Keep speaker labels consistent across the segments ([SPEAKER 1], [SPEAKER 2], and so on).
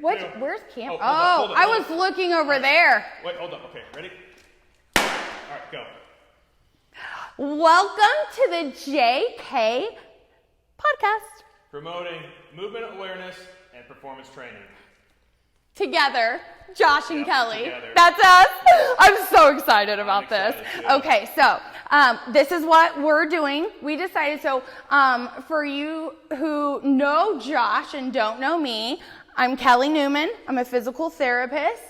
[SPEAKER 1] What?
[SPEAKER 2] Two.
[SPEAKER 1] Where's camera?
[SPEAKER 2] Hold up,
[SPEAKER 1] I was looking over there.
[SPEAKER 2] Wait, hold up. Okay, ready? All right, go.
[SPEAKER 1] Welcome to the JK podcast.
[SPEAKER 2] Promoting movement awareness and performance training.
[SPEAKER 1] Together, Josh and Kelly.
[SPEAKER 2] Together.
[SPEAKER 1] That's us. I'm so excited about this.
[SPEAKER 2] Too.
[SPEAKER 1] Okay, so this is what we're doing. We decided, for you who know Josh and don't know me, I'm Kelly Neumann. I'm a physical therapist.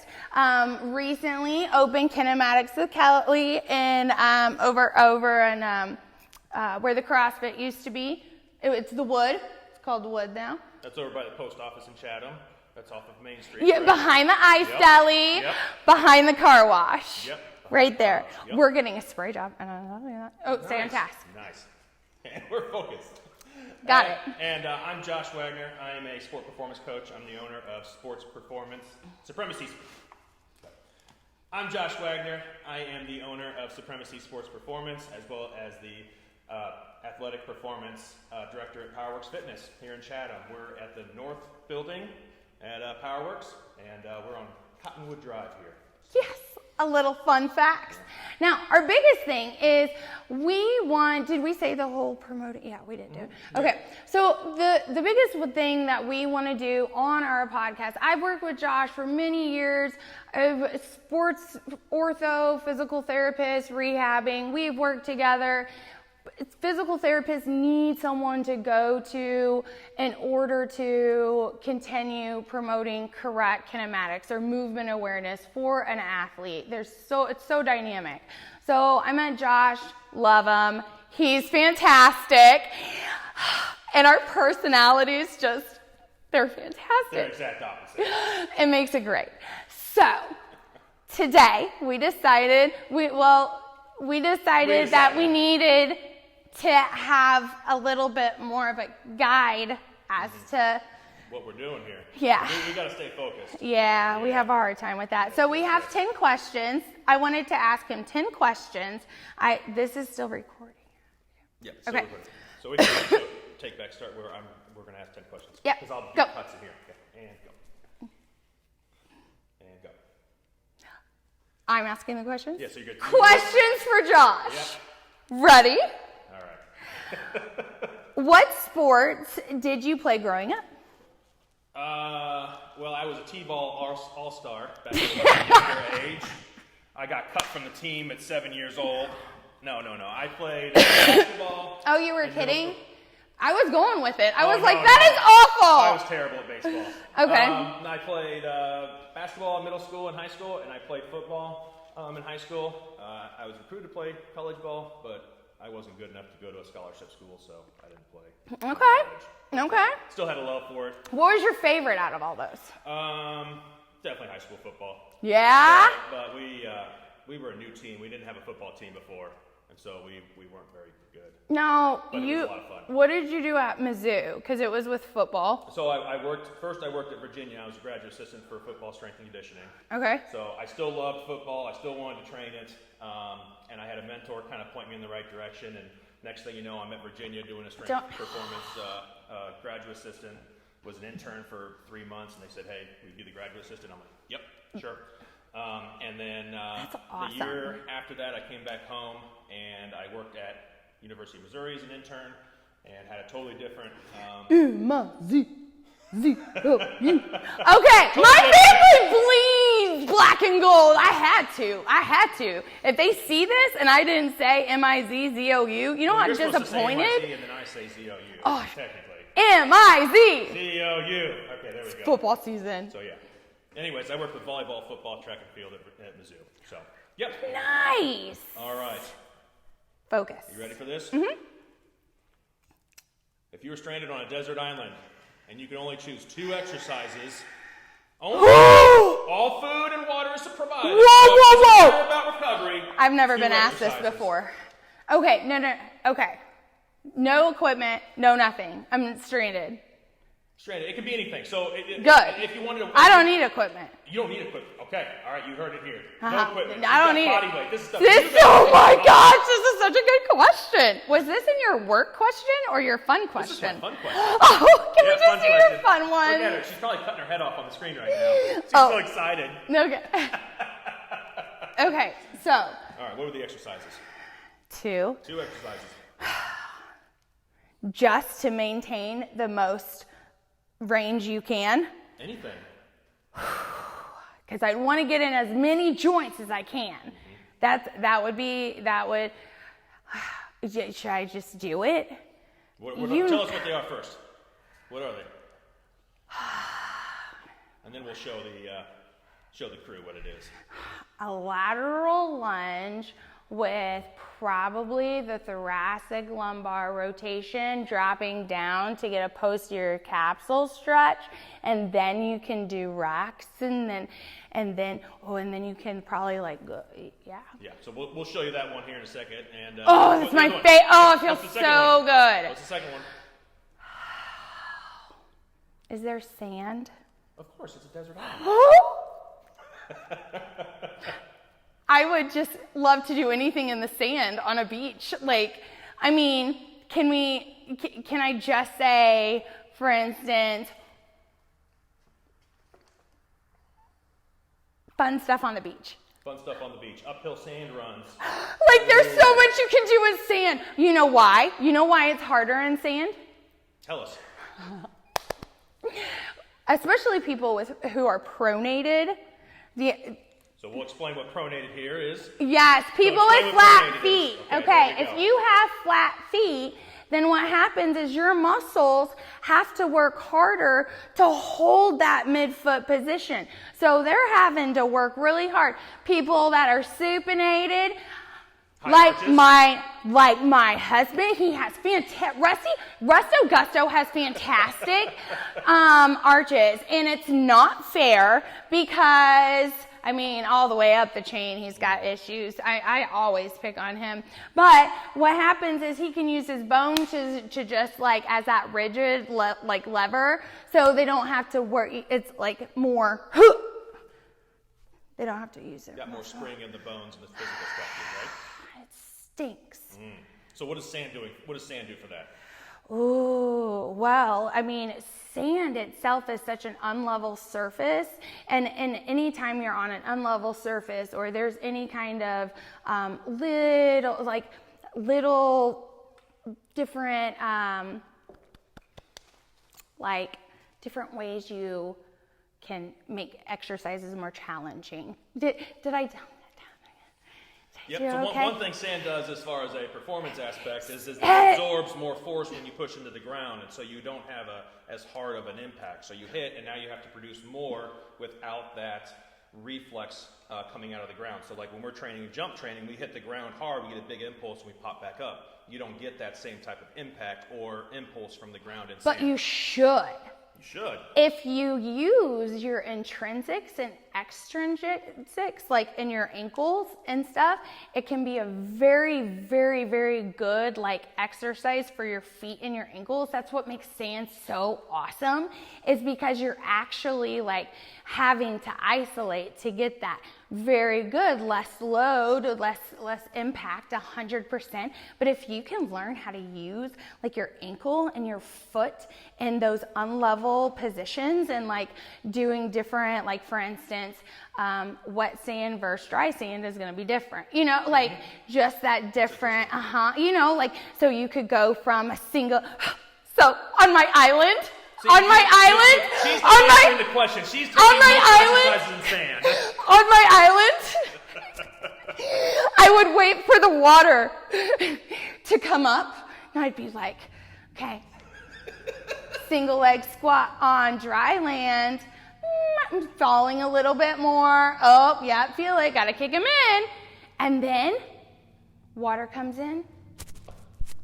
[SPEAKER 1] Recently opened Kinematics of Kelly in over in where the CrossFit used to be. It's the Wood. It's called the Wood now.
[SPEAKER 2] That's over by the post office in Chatham. That's off of Main Street.
[SPEAKER 1] Yeah,
[SPEAKER 2] right?
[SPEAKER 1] behind the ice deli, behind the car wash.
[SPEAKER 2] Yep.
[SPEAKER 1] Right there.
[SPEAKER 2] Yep.
[SPEAKER 1] We're getting a spray job. Oh, stay on task.
[SPEAKER 2] Nice. And we're focused.
[SPEAKER 1] Got it.
[SPEAKER 2] And I'm Josh Wagner. I am a sport performance coach. I'm the owner of Sports Performance, Supremacy. I'm Josh Wagner. I am the owner of Supremacy Sports Performance, as well as the athletic performance director at PowerWorks Fitness here in Chatham. We're at the North Building at PowerWorks, and we're on Cottonwood Drive here.
[SPEAKER 1] Yes, a little fun facts. Now, our biggest thing is did we say the whole promoting? Yeah, we did do it. Okay, so the biggest thing that we want to do on our podcast, I've worked with Josh for many years, of sports ortho, physical therapist, rehabbing. We've worked together. Physical therapists need someone to go to in order to continue promoting correct kinematics or movement awareness for an athlete. It's so dynamic. So I met Josh, love him. He's fantastic. And our personalities they're fantastic.
[SPEAKER 2] They're exact opposite.
[SPEAKER 1] It makes it great. So today we decided that we needed to have a little bit more of a guide as to
[SPEAKER 2] what we're doing here.
[SPEAKER 1] Yeah.
[SPEAKER 2] We got to stay focused.
[SPEAKER 1] Yeah, we have a hard time with that. So we have 10 questions. I wanted to ask him 10 questions. This is still recording.
[SPEAKER 2] Yeah.
[SPEAKER 1] Okay.
[SPEAKER 2] So we can take back start where we're going to ask 10 questions.
[SPEAKER 1] Yep.
[SPEAKER 2] Because I'll do
[SPEAKER 1] Go.
[SPEAKER 2] cuts in here. Okay. And go. And go.
[SPEAKER 1] I'm asking the questions?
[SPEAKER 2] Yeah, so you're good.
[SPEAKER 1] Questions for Josh.
[SPEAKER 2] Yep.
[SPEAKER 1] Ready?
[SPEAKER 2] All right.
[SPEAKER 1] What sports did you play growing up?
[SPEAKER 2] Well, I was a T-ball all-star back in my younger age. I got cut from the team at 7 years old. No. I played basketball.
[SPEAKER 1] Oh, you were kidding? I was going with it. I was
[SPEAKER 2] No,
[SPEAKER 1] that is awful.
[SPEAKER 2] I was terrible at baseball.
[SPEAKER 1] Okay.
[SPEAKER 2] I played basketball in middle school and high school, and I played football in high school. I was recruited to play college ball, but I wasn't good enough to go to a scholarship school, so I didn't play.
[SPEAKER 1] Okay.
[SPEAKER 2] Still had a love for it.
[SPEAKER 1] What was your favorite out of all those?
[SPEAKER 2] Definitely high school football.
[SPEAKER 1] Yeah?
[SPEAKER 2] But we were a new team. We didn't have a football team before, and so we weren't very good.
[SPEAKER 1] No,
[SPEAKER 2] But it was a lot of fun.
[SPEAKER 1] What did you do at Mizzou? Because it was with football.
[SPEAKER 2] So I worked at Virginia. I was a graduate assistant for football strength and conditioning.
[SPEAKER 1] Okay.
[SPEAKER 2] So I still loved football. I still wanted to train it. And I had a mentor kind of point me in the right direction. And next thing you know, I'm at Virginia doing a strength and performance graduate assistant. Was an intern for 3 months, and they said, "Hey, will you be the graduate assistant?" I'm like, "Yep, sure." And then
[SPEAKER 1] That's awesome.
[SPEAKER 2] the year after that, I came back home and I worked at University of Missouri as an intern and had a totally different.
[SPEAKER 1] Okay, my family bleeds black and gold. I had to. If they see this and I didn't say M-I-Z-Z-O-U, you know
[SPEAKER 2] Well,
[SPEAKER 1] I'm
[SPEAKER 2] you're supposed to say
[SPEAKER 1] disappointed?
[SPEAKER 2] M-I-Z and then I say Z-O-U, technically.
[SPEAKER 1] M-I-Z.
[SPEAKER 2] Z-O-U. Okay, there we go.
[SPEAKER 1] Football season.
[SPEAKER 2] So, yeah. Anyways, I worked with volleyball, football, track and field at Mizzou. So, yep.
[SPEAKER 1] Nice.
[SPEAKER 2] All right.
[SPEAKER 1] Focus.
[SPEAKER 2] You ready for this?
[SPEAKER 1] Mm-hmm.
[SPEAKER 2] If you were stranded on a desert island and you could only choose 2 exercises, all food and water is provided.
[SPEAKER 1] Whoa.
[SPEAKER 2] About recovery.
[SPEAKER 1] I've never
[SPEAKER 2] 2
[SPEAKER 1] been asked this
[SPEAKER 2] exercises.
[SPEAKER 1] before. Okay, no. Okay. No equipment, no nothing. I'm stranded.
[SPEAKER 2] Stranded. It can be anything. So
[SPEAKER 1] Good.
[SPEAKER 2] If you wanted to,
[SPEAKER 1] I don't need equipment.
[SPEAKER 2] You don't need equipment. Okay. All right. You heard it here. No
[SPEAKER 1] Uh-huh.
[SPEAKER 2] equipment.
[SPEAKER 1] I don't
[SPEAKER 2] You've
[SPEAKER 1] need
[SPEAKER 2] got
[SPEAKER 1] it.
[SPEAKER 2] body weight. This is stuff.
[SPEAKER 1] Oh my gosh, this is such a good question. Was this in your work question or your fun question?
[SPEAKER 2] This is my fun question.
[SPEAKER 1] Oh, can we
[SPEAKER 2] Yeah,
[SPEAKER 1] just do your fun fun one.
[SPEAKER 2] Look at her. She's probably cutting her head off on the screen right now. She's so excited.
[SPEAKER 1] Okay. Okay, so.
[SPEAKER 2] All right, what were the exercises?
[SPEAKER 1] 2.
[SPEAKER 2] 2 exercises.
[SPEAKER 1] Just to maintain the most range you can.
[SPEAKER 2] Anything.
[SPEAKER 1] Because I want to get in as many joints as I can. That would. Should I just do it?
[SPEAKER 2] Tell us what they are first. What are they? And then we'll show the crew what it is.
[SPEAKER 1] A lateral lunge with probably the thoracic lumbar rotation dropping down to get a posterior capsule stretch, and then you can do racks, and then you can probably go, yeah.
[SPEAKER 2] Yeah, so we'll show you that one here in a second. And
[SPEAKER 1] that's my favorite. Oh, it feels so good.
[SPEAKER 2] What's the second one?
[SPEAKER 1] Is there sand?
[SPEAKER 2] Of course, it's a desert island.
[SPEAKER 1] I would just love to do anything in the sand on a beach. Can I just say, for instance, fun stuff on the beach?
[SPEAKER 2] Fun stuff on the beach. Uphill sand runs.
[SPEAKER 1] There's so much you can do with sand. You know why? You know why it's harder in sand?
[SPEAKER 2] Tell us.
[SPEAKER 1] Especially people who are pronated.
[SPEAKER 2] So we'll explain what pronated here is.
[SPEAKER 1] Yes, people with flat feet. Okay, if you have flat feet, then what happens is your muscles have to work harder to hold that midfoot position. So they're having to work really hard. People that are supinated, like my husband, he has fantastic. Rusto Gusto has fantastic arches, and it's not fair because. All the way up the chain, he's got issues. I always pick on him. But what happens is he can use his bone to just as that rigid lever, so they don't have to work. It's more. They don't have to use it.
[SPEAKER 2] Got more spring in the bones and the physical structure, right?
[SPEAKER 1] It stinks.
[SPEAKER 2] So what is sand doing? What does sand do for that?
[SPEAKER 1] Oh, well, sand itself is such an unlevel surface, and anytime you're on an unlevel surface or there's any kind of little different different ways you can make exercises more challenging. Did I?
[SPEAKER 2] Yep.
[SPEAKER 1] You're
[SPEAKER 2] so
[SPEAKER 1] okay?
[SPEAKER 2] one thing sand does as far as a performance aspect is that it absorbs more force when you push into the ground, and so you don't have as hard of an impact. So you hit, and now you have to produce more without that reflex coming out of the ground. So when we're training jump training, we hit the ground hard, we get a big impulse, and we pop back up. You don't get that same type of impact or impulse from the ground in sand.
[SPEAKER 1] But you should.
[SPEAKER 2] You should.
[SPEAKER 1] If you use your intrinsics and extrinsics, in your ankles and stuff, it can be a very, very, very good exercise for your feet and your ankles. That's what makes sand so awesome, is because you're actually having to isolate to get that very good, less load, less impact, 100%. But if you can learn how to use your ankle and your foot in those unlevel positions and doing different, for instance, wet sand versus dry sand is going to be different, just that different, so you could go from a single, so on my island,
[SPEAKER 2] She's answering the question. She's taking on my island, in sand.
[SPEAKER 1] On my island, I would wait for the water to come up, and I'd be like, okay, single leg squat on dry land. I'm falling a little bit more. Oh, yeah, feel it. Got to kick him in. And then water comes in.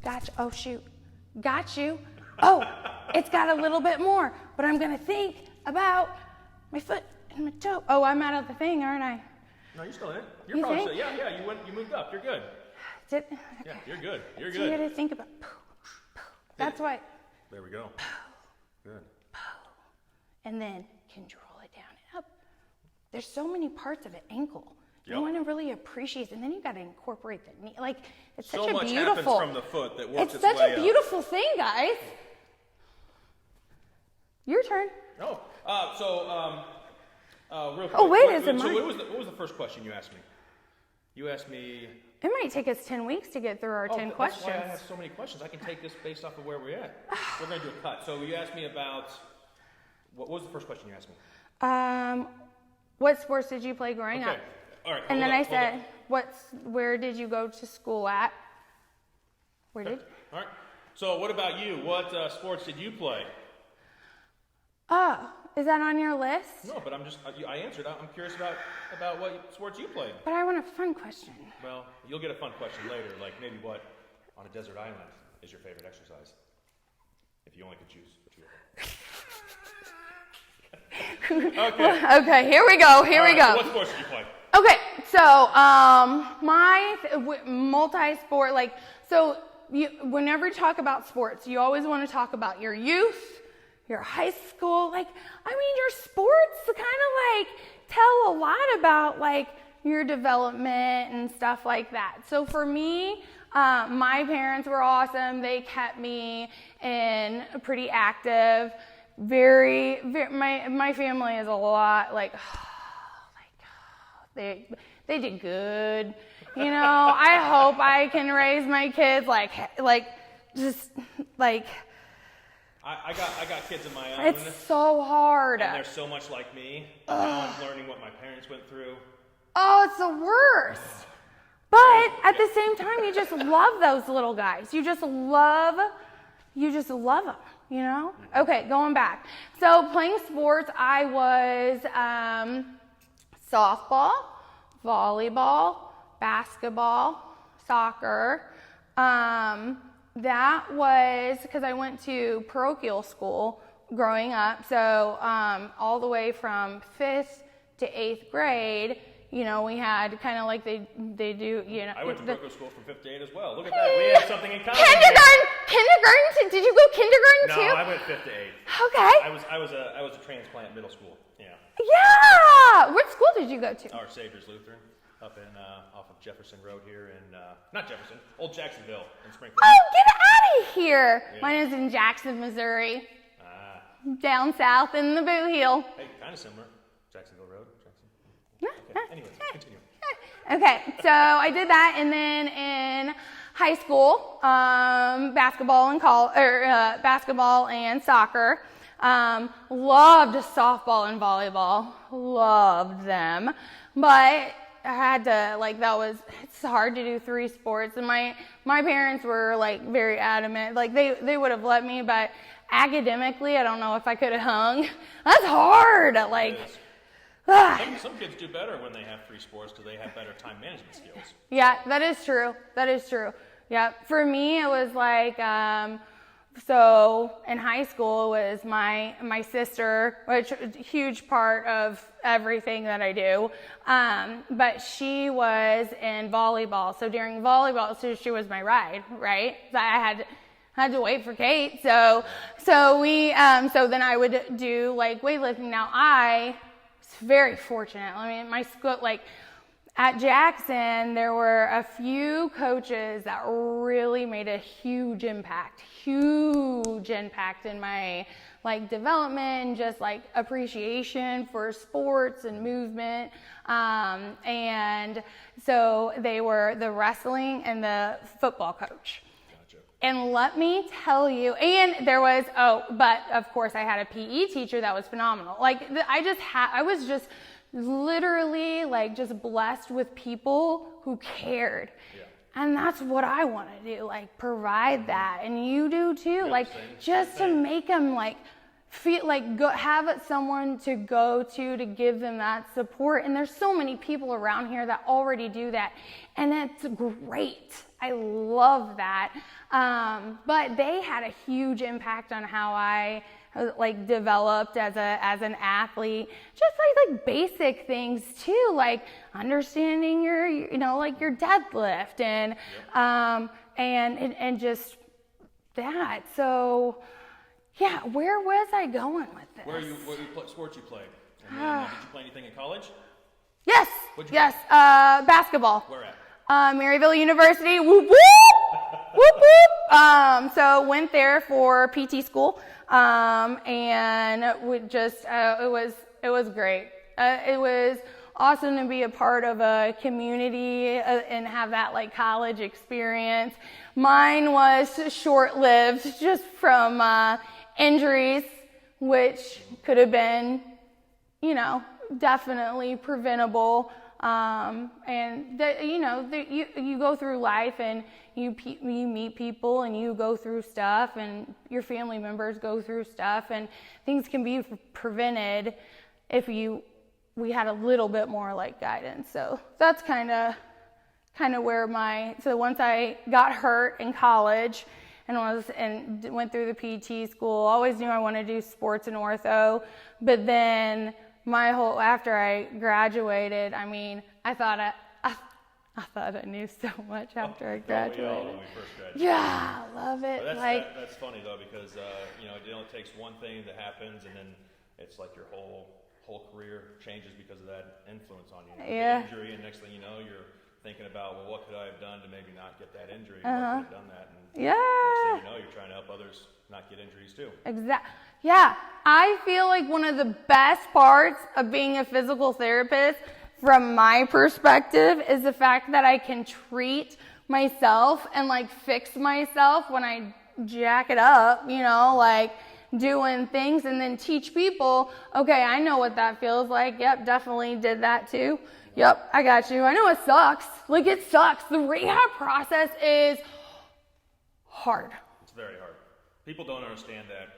[SPEAKER 1] Gotcha. Oh, shoot. Got you. Oh, it's got a little bit more. But I'm going to think about my foot and my toe. Oh, I'm out of the thing, aren't I?
[SPEAKER 2] No, you're still in it. You're probably still, yeah. You moved up. You're good.
[SPEAKER 1] Okay.
[SPEAKER 2] Yeah, you're good. You're
[SPEAKER 1] so
[SPEAKER 2] good.
[SPEAKER 1] You got to think about. That's why.
[SPEAKER 2] There we go. Good.
[SPEAKER 1] And then control it down and up. There's so many parts of it. Ankle.
[SPEAKER 2] Yep.
[SPEAKER 1] You want to really appreciate it, and then you got to incorporate the knee. It's such
[SPEAKER 2] so
[SPEAKER 1] a
[SPEAKER 2] much
[SPEAKER 1] beautiful.
[SPEAKER 2] happens from the foot that works
[SPEAKER 1] It's
[SPEAKER 2] its way
[SPEAKER 1] such a
[SPEAKER 2] up.
[SPEAKER 1] beautiful thing, guys. Your turn.
[SPEAKER 2] Oh, real quick.
[SPEAKER 1] Oh, wait, is it
[SPEAKER 2] so
[SPEAKER 1] mine?
[SPEAKER 2] what was the first question you asked me? You asked me...
[SPEAKER 1] It might take us 10 weeks to get through our 10 questions.
[SPEAKER 2] That's why I have so many questions. I can take this based off of where we're at. We're going to do a cut. So you asked me about... What was the first question you asked me?
[SPEAKER 1] What sports did you play growing up?
[SPEAKER 2] All right.
[SPEAKER 1] And then I said, where did you go to school at? Where did?
[SPEAKER 2] All right. So what about you? What sports did you play?
[SPEAKER 1] Oh, is that on your list?
[SPEAKER 2] No, but I answered. I'm curious about what sports you played.
[SPEAKER 1] But I want a fun question.
[SPEAKER 2] Well, you'll get a fun question later, like maybe what on a desert island is your favorite exercise? If you only could choose which you Okay.
[SPEAKER 1] Okay, here we go. Here we go.
[SPEAKER 2] So what sports did you play?
[SPEAKER 1] Okay, so my multi-sport, whenever you talk about sports, you always want to talk about your youth, your high school, your sports kind of tell a lot about your development and stuff like that. So for me, my parents were awesome. They kept me in pretty active, very my family is a lot they did good. I hope I can raise my kids
[SPEAKER 2] I got kids of my own.
[SPEAKER 1] It's so hard.
[SPEAKER 2] And they're so much like me. Now I'm learning what my parents went through.
[SPEAKER 1] Oh, it's the worst. But at the same time, you just love those little guys. You just love them, Okay, going back. So playing sports, I was softball, volleyball, basketball, soccer. That was because I went to parochial school growing up. So all the way from 5th to 8th grade, we had kind of like they do,
[SPEAKER 2] I went to parochial school from 5th to 8th as well. Look at that. We have something in common.
[SPEAKER 1] Kindergarten. Did you go kindergarten too?
[SPEAKER 2] No, I went 5th to 8th.
[SPEAKER 1] Okay.
[SPEAKER 2] I was a transplant middle school. Yeah.
[SPEAKER 1] Yeah. What school did you go to?
[SPEAKER 2] Our Savior's Lutheran. Up in off of Jefferson Road here in not Jefferson, Old Jacksonville in Springfield.
[SPEAKER 1] Oh, get out of here!
[SPEAKER 2] Yeah.
[SPEAKER 1] Mine is in Jackson, Missouri. Down south in the Boo Hill.
[SPEAKER 2] Hey, kind of similar. Jacksonville Road. Okay. Anyways, continue.
[SPEAKER 1] Okay, so I did that, and then in high school, basketball and soccer. Loved softball and volleyball. Loved them, but I had to, it's hard to do 3 sports. And my parents were very adamant. They would have let me, but academically, I don't know if I could have hung. That's hard.
[SPEAKER 2] Some kids do better when they have 3 sports because they have better time management skills.
[SPEAKER 1] Yeah, that is true. Yeah. For me, it was so in high school, it was my sister, which is a huge part of everything that I do. But she was in volleyball. So during volleyball, she was my ride, right? So I had to wait for Kate. So then I would do weightlifting. Now I was very fortunate. My school, at Jackson, there were a few coaches that really made a huge impact in my development, just appreciation for sports and movement. And so they were the wrestling and the football coach.
[SPEAKER 2] Gotcha.
[SPEAKER 1] And let me tell you, and there was, but of course I had a PE teacher that was phenomenal. I was just literally just blessed with people who cared.
[SPEAKER 2] Yeah.
[SPEAKER 1] And that's what I want to do, provide that. And you do too, just to make them feel have someone to go to give them that support. And there's so many people around here that already do that. And it's great. I love that. But they had a huge impact on how I developed as an athlete, just basic things too, understanding your your deadlift and just that. So yeah, where was I going with this?
[SPEAKER 2] What sports you played? And then, did you play anything in college?
[SPEAKER 1] Yes. Yes. Basketball.
[SPEAKER 2] Where at?
[SPEAKER 1] Maryville University. Whoop whoop. Whoop whoop. So went there for PT school. and we just it was great. It was awesome to be a part of a community and have that like college experience. Mine was short-lived, just from injuries, which could have been, definitely preventable. And you go through life and you meet people and you go through stuff and your family members go through stuff and things can be prevented if we had a little bit more like guidance. So that's kind of where so once I got hurt in college and went through the PT school, I always knew I wanted to do sports and ortho, but then after I graduated, I thought I knew so much after I graduated.
[SPEAKER 2] When we first graduated.
[SPEAKER 1] Yeah, love it.
[SPEAKER 2] But that's funny though, because it only takes one thing that happens, and then it's like your whole career changes because of that influence on you.
[SPEAKER 1] Yeah.
[SPEAKER 2] The injury, and next thing you know, you're thinking about, well, what could I have done to maybe not get that injury? What could I have done that? And
[SPEAKER 1] yeah.
[SPEAKER 2] Next thing you know, you're trying to help others not get injuries too.
[SPEAKER 1] Exactly. Yeah, I feel like one of the best parts of being a physical therapist, from my perspective, is the fact that I can treat myself and like fix myself when I jack it up, like doing things, and then teach people, okay, I know what that feels like. Yep, definitely did that too. Yep, I got you. I know it sucks. Like, it sucks. The rehab process is hard.
[SPEAKER 2] It's very hard. People don't understand that,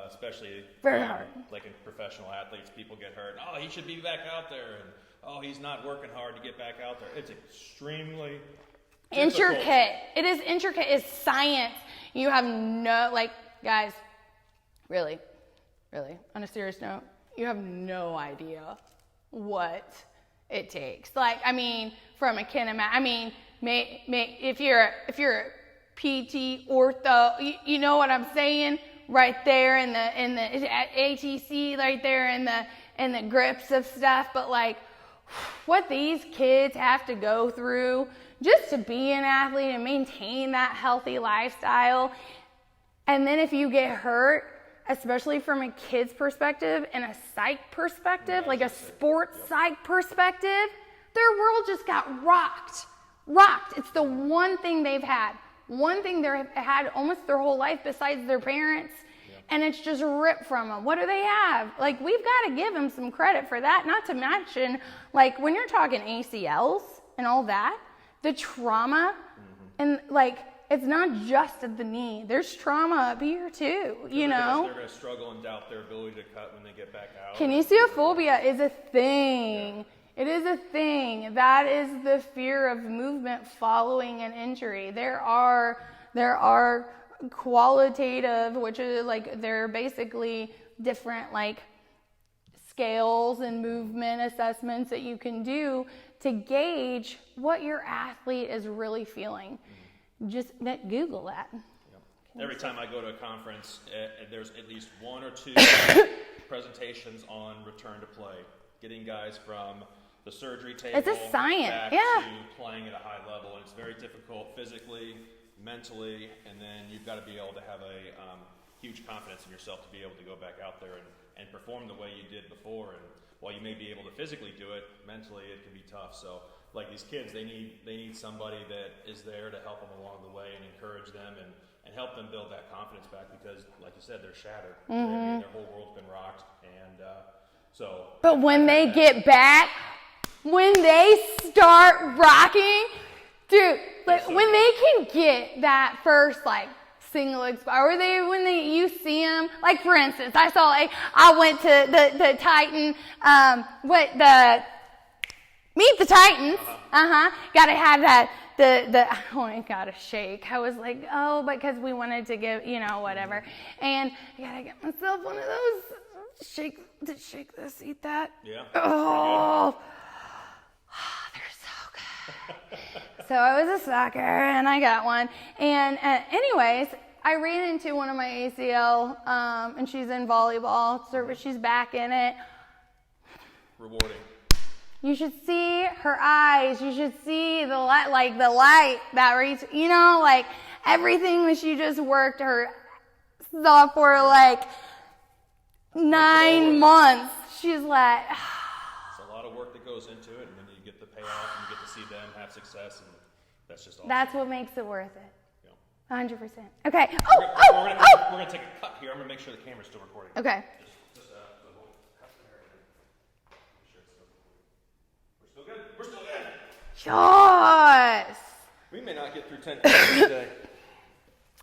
[SPEAKER 2] especially
[SPEAKER 1] very hard.
[SPEAKER 2] Like in professional athletes, people get hurt. Oh, he should be back out there, and oh, he's not working hard to get back out there. It's extremely
[SPEAKER 1] intricate.
[SPEAKER 2] difficult.
[SPEAKER 1] It is intricate. It's science. You have guys, really, on a serious note, you have no idea what it takes. Like, from a kinematic, if you're a PT, ortho, you know what I'm saying? Right there in the ATC, right there in the grips of stuff. But like, what these kids have to go through just to be an athlete and maintain that healthy lifestyle. And then if you get hurt, especially from a kid's perspective and a psych perspective, like a sports psych perspective, their world just got rocked. It's the one thing they've had. One thing they've had almost their whole life besides their parents, and it's just ripped from them. What do they have? Like, we've got to give them some credit for that, not to mention, like, when you're talking ACLs and all that, the trauma, and, like, it's not just at the knee. There's trauma up here, too, They're going
[SPEAKER 2] to struggle and doubt their ability to cut when they get back out.
[SPEAKER 1] Kinesiophobia is a thing. Yeah. It is a thing. That is the fear of movement following an injury. There are qualitative, which is like, they're basically different like scales and movement assessments that you can do to gauge what your athlete is really feeling. Just Google that.
[SPEAKER 2] Yep. Every time I go to a conference, there's at least one or two presentations on return to play, getting guys from the surgery table
[SPEAKER 1] it's a science.
[SPEAKER 2] Back
[SPEAKER 1] yeah.
[SPEAKER 2] to playing at a high level, and it's very difficult physically, mentally, and then you've got to be able to have a huge confidence in yourself to be able to go back out there and perform the way you did before. And while you may be able to physically do it, mentally it can be tough. So like these kids, they need somebody that is there to help them along the way and encourage them and help them build that confidence back, because like you said, they're shattered.
[SPEAKER 1] Mm-hmm.
[SPEAKER 2] Their whole world's been rocked, and so.
[SPEAKER 1] But when they get back, when they start rocking, dude, like when they can get that first like single or you see them, like for instance, I went to the Titan, Meet the Titans, gotta have that, I gotta shake. I was like, because we wanted to give, whatever. And I gotta get myself one of those, shake this, eat that.
[SPEAKER 2] Yeah.
[SPEAKER 1] Oh, they're so good. So I was a sucker, and I got one. And anyways, I ran into one of my ACL, and she's in volleyball, so she's back in it.
[SPEAKER 2] Rewarding.
[SPEAKER 1] You should see her eyes. You should see the light that reads, like everything that she just worked her software, like 9 months. She's like...
[SPEAKER 2] It's a lot of work that goes into it, and then you get the payoff, and you get to see them have success, and that's just awesome.
[SPEAKER 1] That's what makes it worth it.
[SPEAKER 2] Yeah.
[SPEAKER 1] 100%. Okay.
[SPEAKER 2] We're going to take a cut here. I'm going to make sure the camera's still recording.
[SPEAKER 1] Okay.
[SPEAKER 2] Just we'll cut there and make sure it's still recording. We're still good? We're still good!
[SPEAKER 1] Yes!
[SPEAKER 2] We may not get through 10 questions today.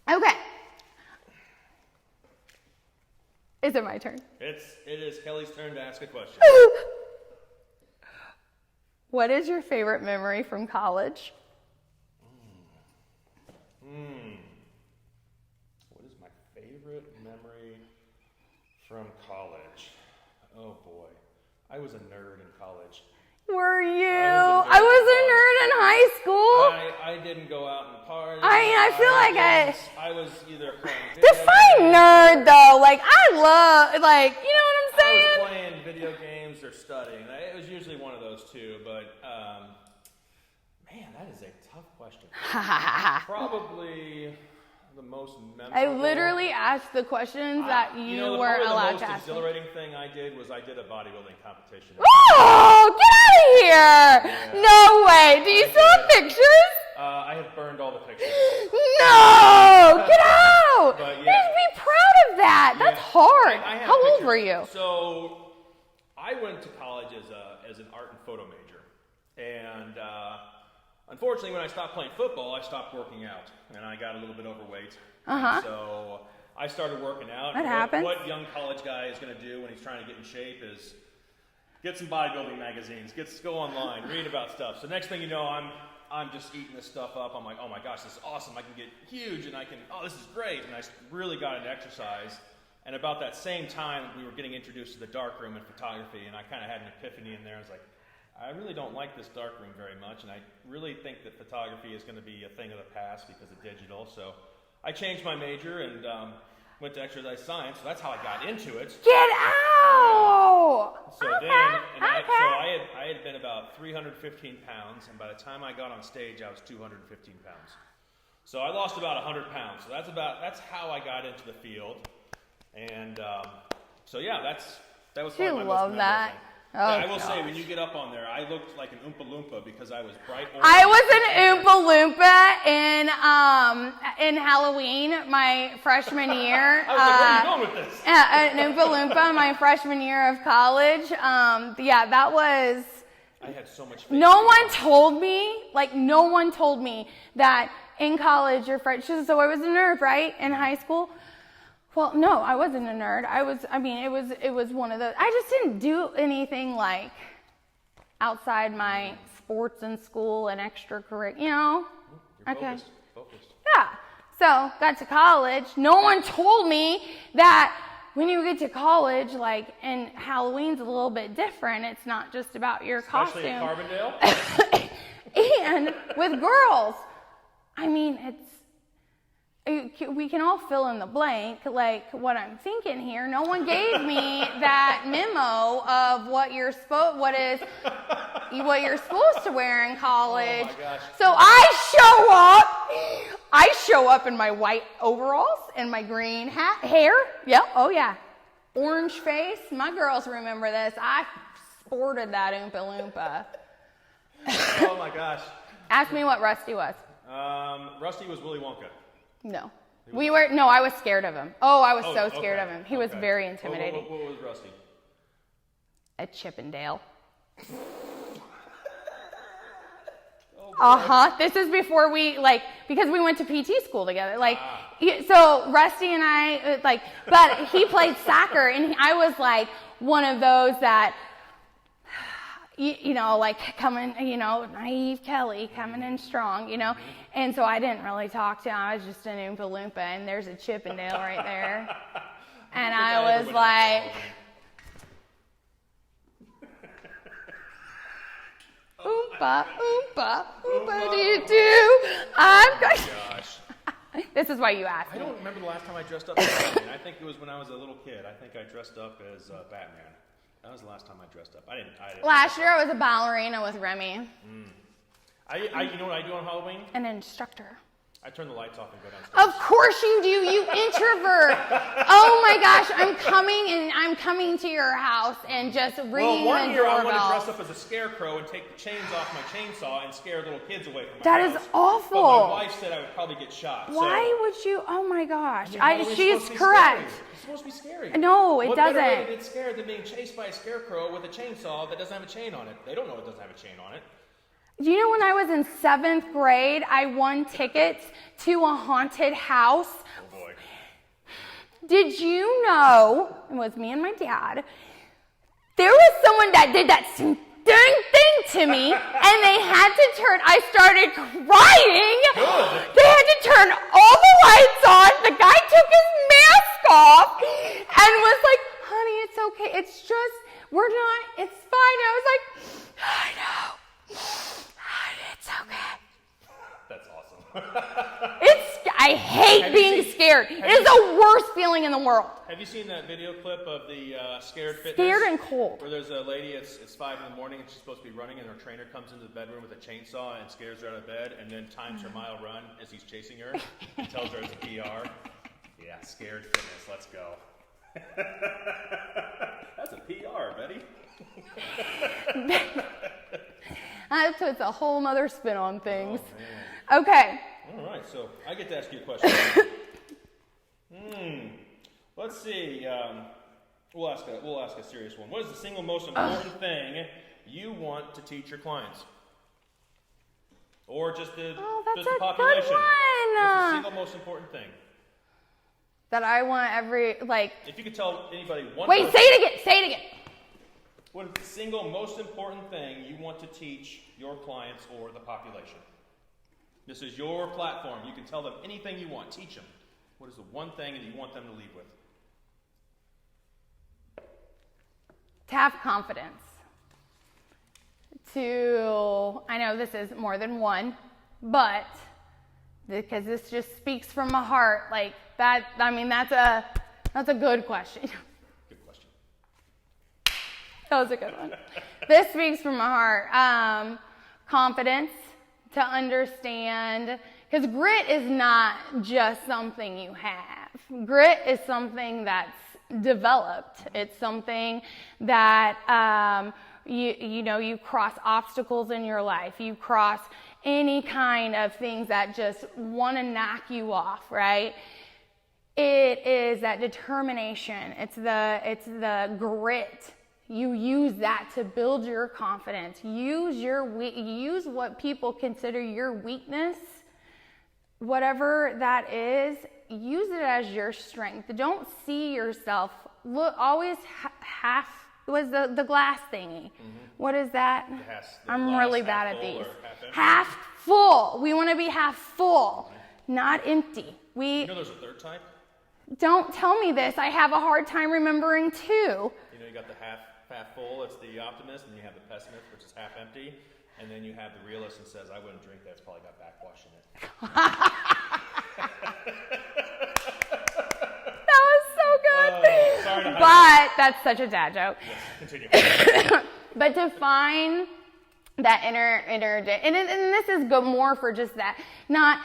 [SPEAKER 1] Okay. Is it my turn?
[SPEAKER 2] It is Kelly's turn to ask a question.
[SPEAKER 1] What is your favorite memory from college?
[SPEAKER 2] What is my favorite memory from college? Oh boy. I was a nerd in college.
[SPEAKER 1] Were you? I was a nerd in high school.
[SPEAKER 2] I didn't go out and party.
[SPEAKER 1] I feel like
[SPEAKER 2] I was either playing
[SPEAKER 1] define nerd though. Like I love, like, you know what I'm saying?
[SPEAKER 2] I was playing video games or studying. It was usually one of those two. But man, that is a tough question. Probably the most memorable.
[SPEAKER 1] I literally asked the questions that you were allowed to ask.
[SPEAKER 2] The most exhilarating thing I did was I did a bodybuilding competition.
[SPEAKER 1] Oh, get out of here! Yeah. No way. Do you still have pictures?
[SPEAKER 2] I have burned all the pictures.
[SPEAKER 1] No! Get out!
[SPEAKER 2] But
[SPEAKER 1] you should be proud of that. That's hard. How old were you?
[SPEAKER 2] So I went to college as an art and photo major. And unfortunately, when I stopped playing football, I stopped working out, and I got a little bit overweight. So I started working out.
[SPEAKER 1] That happens.
[SPEAKER 2] What young college guy is going to do when he's trying to get in shape is get some bodybuilding magazines, go online, read about stuff. So next thing you know, I'm just eating this stuff up. I'm like, oh my gosh, this is awesome. I can get huge, and this is great. And I really got into exercise. And about that same time, we were getting introduced to the darkroom in photography, and I kind of had an epiphany in there. I was like, I really don't like this darkroom very much, and I really think that photography is going to be a thing of the past because of digital. So I changed my major and went to exercise science. So that's how I got into it.
[SPEAKER 1] Get out!
[SPEAKER 2] So I had been about 315 pounds, and by the time I got on stage, I was 215 pounds. So I lost about 100 pounds. So that's how I got into the field, and so yeah, that was probably my most memorable thing.
[SPEAKER 1] Oh,
[SPEAKER 2] I will say, when you get up on there, I looked like an Oompa Loompa because I was bright orange.
[SPEAKER 1] I was an Oompa Loompa in Halloween my freshman year.
[SPEAKER 2] I was like, where are you going with this?
[SPEAKER 1] An Oompa Loompa my freshman year of college. That was...
[SPEAKER 2] I had so much faith.
[SPEAKER 1] No one told me that in college you're freshman. So I was a nerd, right, in high school? Well, no, I wasn't a nerd. It was one of those. I just didn't do anything like outside my sports in school and extracurricular,
[SPEAKER 2] You're
[SPEAKER 1] okay.
[SPEAKER 2] Focused.
[SPEAKER 1] Yeah. So got to college. No one told me that when you get to college, and Halloween's a little bit different. It's not just about your
[SPEAKER 2] Especially
[SPEAKER 1] costume.
[SPEAKER 2] Especially in Carbondale.
[SPEAKER 1] And with girls, we can all fill in the blank, like what I'm thinking here. No one gave me that memo of what you're supposed to wear in college.
[SPEAKER 2] Oh my gosh.
[SPEAKER 1] So I show up in my white overalls and my green hair. Yep. Oh yeah. Orange face. My girls remember this. I sported that Oompa Loompa.
[SPEAKER 2] Oh my gosh.
[SPEAKER 1] Ask me what Rusty was.
[SPEAKER 2] Rusty was Willy Wonka.
[SPEAKER 1] No. I was scared of him. Oh, I was so scared of him. He was very intimidating.
[SPEAKER 2] What was Rusty?
[SPEAKER 1] A Chippendale. This is before we, because we went to PT school together. So Rusty and I, but he played soccer, and I was one of those that, coming, naive Kelly, coming in strong, And so I didn't really talk to him. I was just an Oompa Loompa, and there's a Chippendale right there. And I was like, Oompa, Oompa, Oompa-dee-doo. I'm going.
[SPEAKER 2] Gosh.
[SPEAKER 1] This is why you asked me.
[SPEAKER 2] I don't remember the last time I dressed up as Batman. I think it was when I was a little kid. I think I dressed up as Batman. That was the last time I dressed up. I didn't.
[SPEAKER 1] Last year I was a ballerina with Remy.
[SPEAKER 2] You know what I do on Halloween?
[SPEAKER 1] An instructor.
[SPEAKER 2] I turn the lights off and go downstairs.
[SPEAKER 1] Of course you do, you introvert. Oh my gosh, I'm coming to your house and just ringing the doorbell.
[SPEAKER 2] Well, one year I wanted to dress up as a scarecrow and take the chains off my chainsaw and scare little kids away from my
[SPEAKER 1] That
[SPEAKER 2] house.
[SPEAKER 1] is awful.
[SPEAKER 2] But my wife said I would probably get shot.
[SPEAKER 1] Why would you? Oh my gosh,
[SPEAKER 2] Halloween's
[SPEAKER 1] she's
[SPEAKER 2] supposed to be
[SPEAKER 1] correct.
[SPEAKER 2] Scary. It's supposed to be scary.
[SPEAKER 1] No, it
[SPEAKER 2] what
[SPEAKER 1] doesn't.
[SPEAKER 2] What better way to get scared than being chased by a scarecrow with a chainsaw that doesn't have a chain on it? They don't know it doesn't have a chain on it.
[SPEAKER 1] You know, when I was in 7th grade, I won tickets to a haunted house.
[SPEAKER 2] Oh boy.
[SPEAKER 1] Did you know, it was me and my dad, there was someone that did that dang thing to me, and they had to turn, I started crying.
[SPEAKER 2] Good.
[SPEAKER 1] They had to turn all the lights on. The guy took his mask off and was like, honey, it's okay. It's just, it's fine. And I was like, I know. It's okay.
[SPEAKER 2] That's awesome.
[SPEAKER 1] I hate being scared. It is the worst feeling in the world.
[SPEAKER 2] Have you seen that video clip of the scared fitness?
[SPEAKER 1] Scared and cold.
[SPEAKER 2] Where there's a lady, it's 5 in the morning and she's supposed to be running and her trainer comes into the bedroom with a chainsaw and scares her out of bed and then times her mile run as he's chasing her and tells her it's a PR. Yeah, scared fitness, let's go. That's a PR, Betty.
[SPEAKER 1] That puts a whole nother spin on things.
[SPEAKER 2] Oh,
[SPEAKER 1] okay.
[SPEAKER 2] All right, so I get to ask you a question. Let's see. We'll ask a serious one. What is the single most important thing you want to teach your clients? Or just the population?
[SPEAKER 1] Good one.
[SPEAKER 2] What's the single most important thing?
[SPEAKER 1] That I want
[SPEAKER 2] If you could tell anybody one.
[SPEAKER 1] Wait, say it again.
[SPEAKER 2] What is the single most important thing you want to teach your clients or the population? This is your platform. You can tell them anything you want. Teach them. What is the one thing that you want them to leave with?
[SPEAKER 1] To have confidence. I know this is more than one, but because this just speaks from my heart, like that. I mean, that's a good question.
[SPEAKER 2] Good question.
[SPEAKER 1] That was a good one. This speaks from my heart. Confidence, to understand, because grit is not just something you have. Grit is something that's developed. It's something that you cross obstacles in your life. You cross any kind of things that just want to knock you off, right? It is that determination. It's the grit. You use that to build your confidence. Use what people consider your weakness, whatever that is. Use it as your strength. Don't see yourself. Look, always half. Was the glass thingy? Mm-hmm. What is that? I'm really bad at these. Half full. We want to be half full, not empty.
[SPEAKER 2] You know there's a third type?
[SPEAKER 1] Don't tell me this. I have a hard time remembering two.
[SPEAKER 2] You know you got the half full. It's the optimist, and you have the pessimist, which is half empty, and then you have the realist and says, "I wouldn't drink that. It's probably got backwash in it."
[SPEAKER 1] But that's such a dad joke.
[SPEAKER 2] Yes, continue.
[SPEAKER 1] But to find that inner and this is good more for just that, not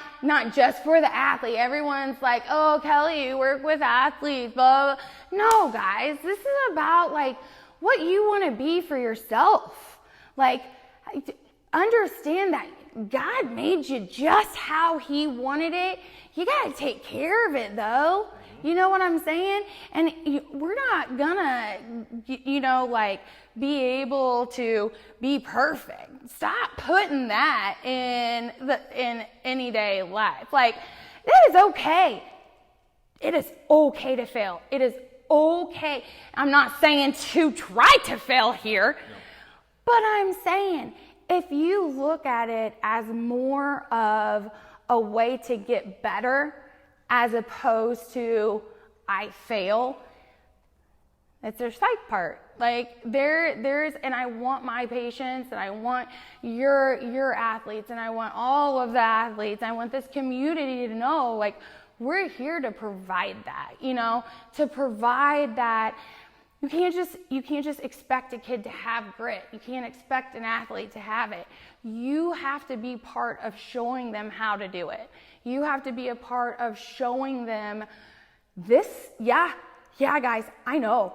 [SPEAKER 1] just for the athlete. Everyone's like, oh, Kelly, you work with athletes, blah, blah. No, guys, this is about like what you want to be for yourself. Like, understand that God made you just how He wanted it. You got to take care of it, though. You know what I'm saying? And we're not gonna, be able to be perfect. Stop putting that in anyday life. Like, that is okay. It is okay to fail. It is okay. I'm not saying to try to fail here, but I'm saying if you look at it as more of a way to get better, as opposed to I fail. It's their psych part. Like there's, and I want my patients, and I want your athletes, and I want all of the athletes. I want this community to know, like, we're here to provide that, to provide that you can't just expect a kid to have grit. You can't expect an athlete to have it. You have to be part of showing them how to do it. You have to be a part of showing them this. Yeah, guys, I know.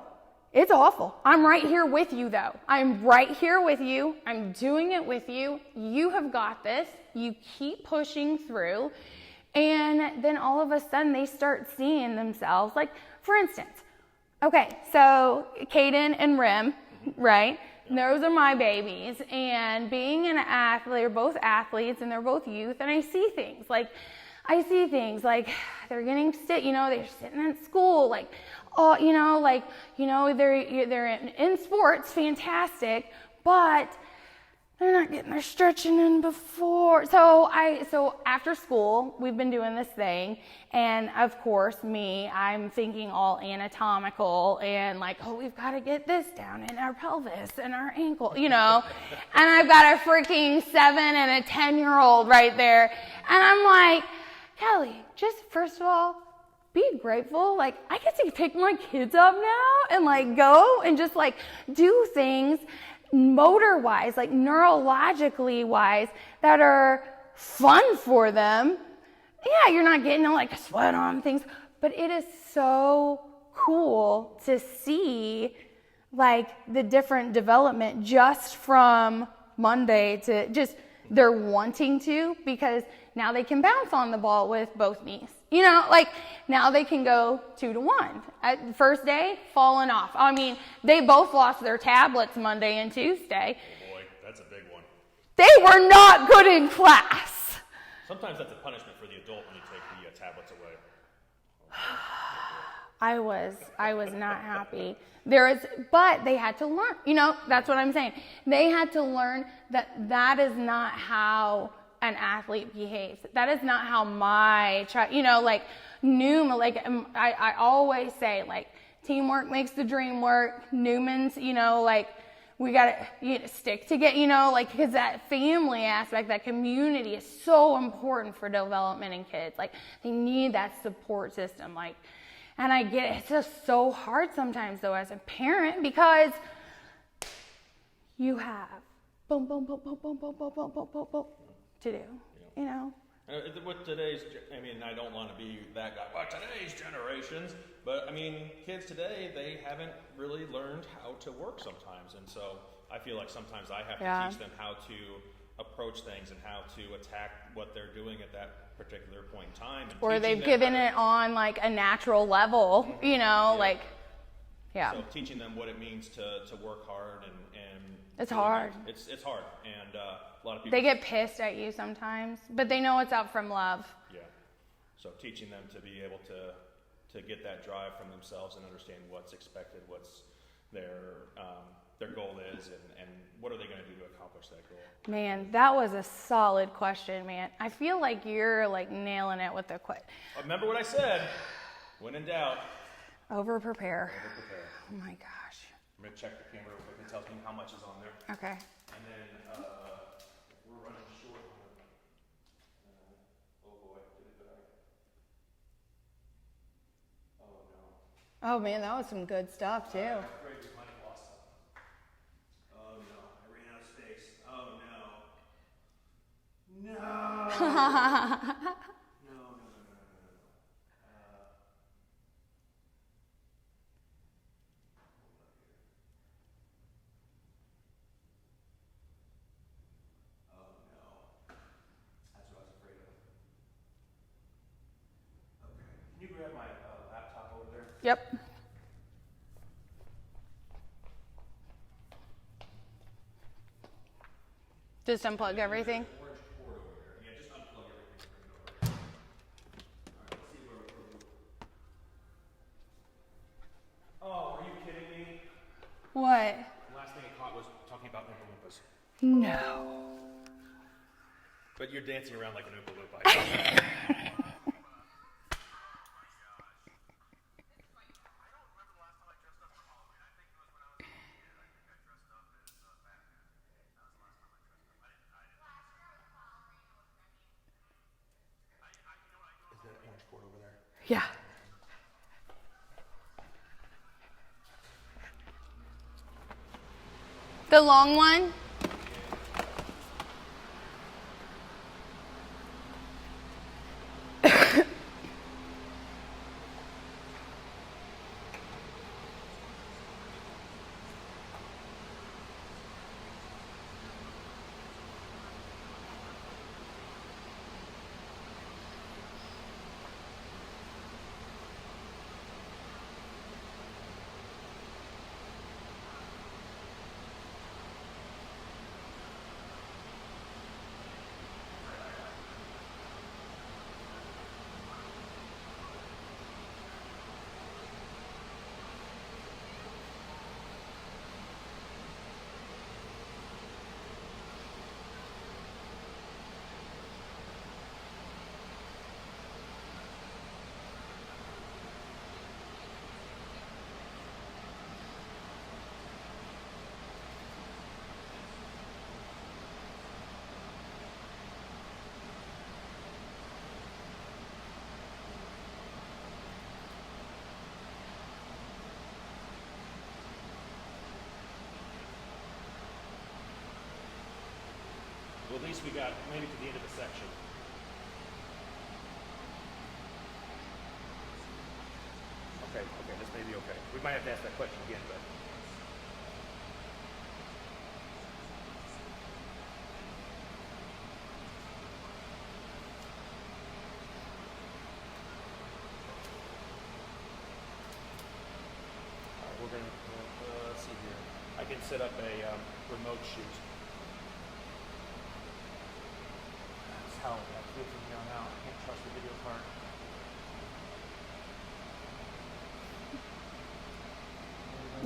[SPEAKER 1] It's awful. I'm right here with you, though. I'm right here with you. I'm doing it with you. You have got this. You keep pushing through. And then all of a sudden, they start seeing themselves. Like, for instance, okay, so Caden and Rim, right? Those are my babies. And being an athlete, they're both athletes and they're both youth. And I see things like they're getting they're sitting in school, they're in sports, fantastic, but they're not getting their stretching in before. So after school, we've been doing this thing, and of course, I'm thinking all anatomical and we've got to get this down in our pelvis and our ankle, and I've got a freaking 7 and a 10-year-old right there, and I'm like, Kelly, just first of all, be grateful. I get to pick my kids up now and go and just do things motor-wise, neurologically wise, that are fun for them. Yeah, you're not getting a sweat on things, but it is so cool to see the different development just from Monday to just they're wanting to, because now they can bounce on the ball with both knees. Now they can go 2 to 1. At the first day, falling off. I mean, they both lost their tablets Monday and Tuesday.
[SPEAKER 2] Oh boy, that's a big one.
[SPEAKER 1] They were not good in class.
[SPEAKER 2] Sometimes that's a punishment for the adult when you take the tablets away.
[SPEAKER 1] I was not happy. But they had to learn. That's what I'm saying. They had to learn that is not how an athlete behaves. That is not how my child, Neumann, I always say, teamwork makes the dream work. Newman's, we got to stick together, because that family aspect, that community is so important for development in kids. They need that support system. And I get it. It's just so hard sometimes, though, as a parent, because you have boom, boom, boom, boom, boom, boom, boom, boom, boom, boom, boom to do,
[SPEAKER 2] With today's, I don't want to be that guy, but today's generations, but kids today, they haven't really learned how to work sometimes. And so I feel like sometimes I have to teach them how to approach things and how to attack what they're doing at that particular point in time. And
[SPEAKER 1] or they've given it on a natural level,
[SPEAKER 2] So teaching them what it means to work hard and
[SPEAKER 1] it's hard.
[SPEAKER 2] It's hard, and a lot of people.
[SPEAKER 1] They get pissed at you sometimes, but they know it's out from love.
[SPEAKER 2] Yeah. So teaching them to be able to get that drive from themselves and understand what's expected, what's their goal is, and what are they going to do to accomplish that goal.
[SPEAKER 1] Man, that was a solid question, man. I feel like you're nailing it with the question.
[SPEAKER 2] Remember what I said. When in doubt.
[SPEAKER 1] Over prepare. Oh my gosh.
[SPEAKER 2] I'm going to check the camera real quick and tell me how much is on there.
[SPEAKER 1] Okay.
[SPEAKER 2] And then we're running short on oh boy, did it die? Oh no.
[SPEAKER 1] Oh man, that was some good stuff too.
[SPEAKER 2] I'm afraid we might have lost something. Oh no, I ran out of space. Oh no. No. Can you grab my laptop over there?
[SPEAKER 1] Yep. Just unplug everything.
[SPEAKER 2] Orange cord over there. Yeah, just unplug everything and bring it over. All right, let's see where we're. Oh, are you kidding me?
[SPEAKER 1] What?
[SPEAKER 2] The last thing I caught was talking about Oompa Loompas.
[SPEAKER 1] No.
[SPEAKER 2] But you're dancing around like an Oompa Loompa.
[SPEAKER 1] Yeah. The long one?
[SPEAKER 2] Well, at least we got maybe to the end of the section. Okay, this may be okay. We might have to ask that question again, but. All right, we're going to, let's see here. I can set up a remote shoot. How that feels from here on out. I can't trust the video part.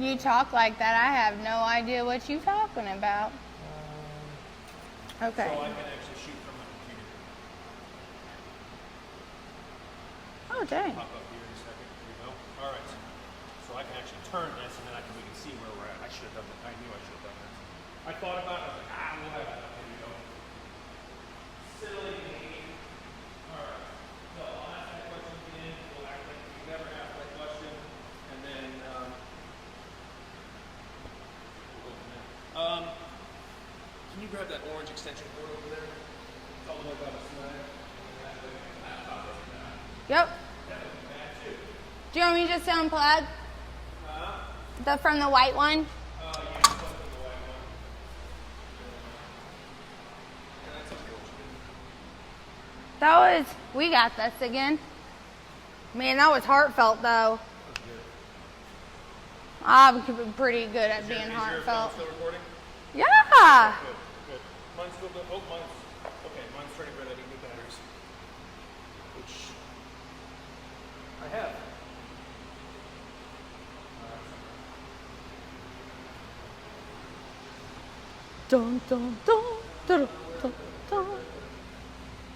[SPEAKER 1] You talk like that, I have no idea what you're talking about. Okay.
[SPEAKER 2] So I can actually shoot from my computer.
[SPEAKER 1] Oh, dang.
[SPEAKER 2] Pop up here in a second. Here we go. All right. So I can actually turn this, and then we can see where we're at. I should have done that. I knew I should have done that. I thought about it. I was like, we'll have that. Here we go. Silly me. All right. So I'll ask that question again. We'll act like we never asked that question, and then we'll go from there. Can you grab that orange extension cord over there? It's all the way about a slide.
[SPEAKER 1] Yep.
[SPEAKER 2] That would be bad too.
[SPEAKER 1] Do you want me to just unplug? From the white one?
[SPEAKER 2] Yeah, just plug it in the white one. And that's okay.
[SPEAKER 1] That was, we got this again. Man, that was heartfelt though. I'm pretty good at being heartfelt.
[SPEAKER 2] Is your phone still recording?
[SPEAKER 1] Yeah.
[SPEAKER 2] Good. Mine's still good. Oh, mine's turning red. I need new batteries. Which I have.
[SPEAKER 1] Dun, dun, dun, dun, dun, dun.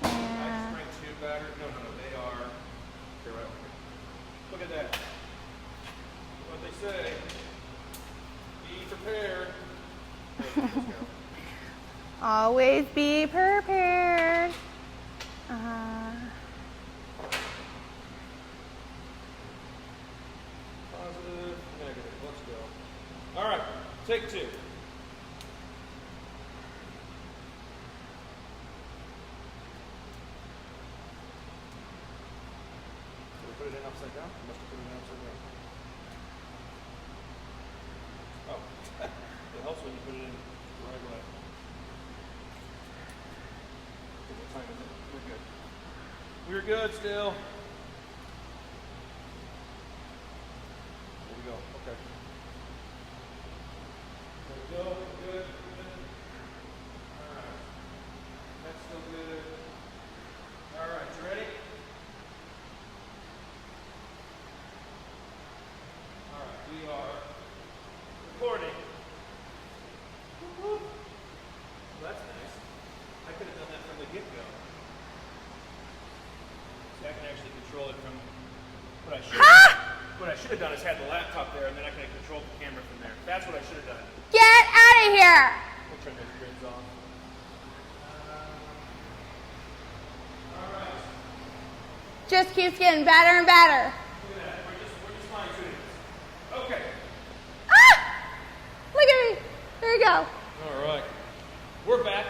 [SPEAKER 1] Yeah.
[SPEAKER 2] Strength 2 battery. No, they are. They're right over here. Look at that. What they say. Be prepared. Let's go.
[SPEAKER 1] Always be prepared.
[SPEAKER 2] Positive, negative. Let's go. All right. Take 2. Put it in upside down? I must have put it in upside down. Oh, it helps when you put it in the right way. What time is it? We're good. We're good still. There we go. Okay. There we go. Good. All right. That's still good. All right. You ready? We are recording. Well, that's nice. I could have done that from the get-go. So I can actually control it from what I should have done is had the laptop there, and then I could have controlled the camera from there. That's what I should have done.
[SPEAKER 1] Get out of here.
[SPEAKER 2] We'll turn those grids off. All right.
[SPEAKER 1] Just keeps getting better and better.
[SPEAKER 2] Look at that. We're just fine tuning this. Okay.
[SPEAKER 1] Ah! Look at me. There you go. go.
[SPEAKER 2] All right. We're back.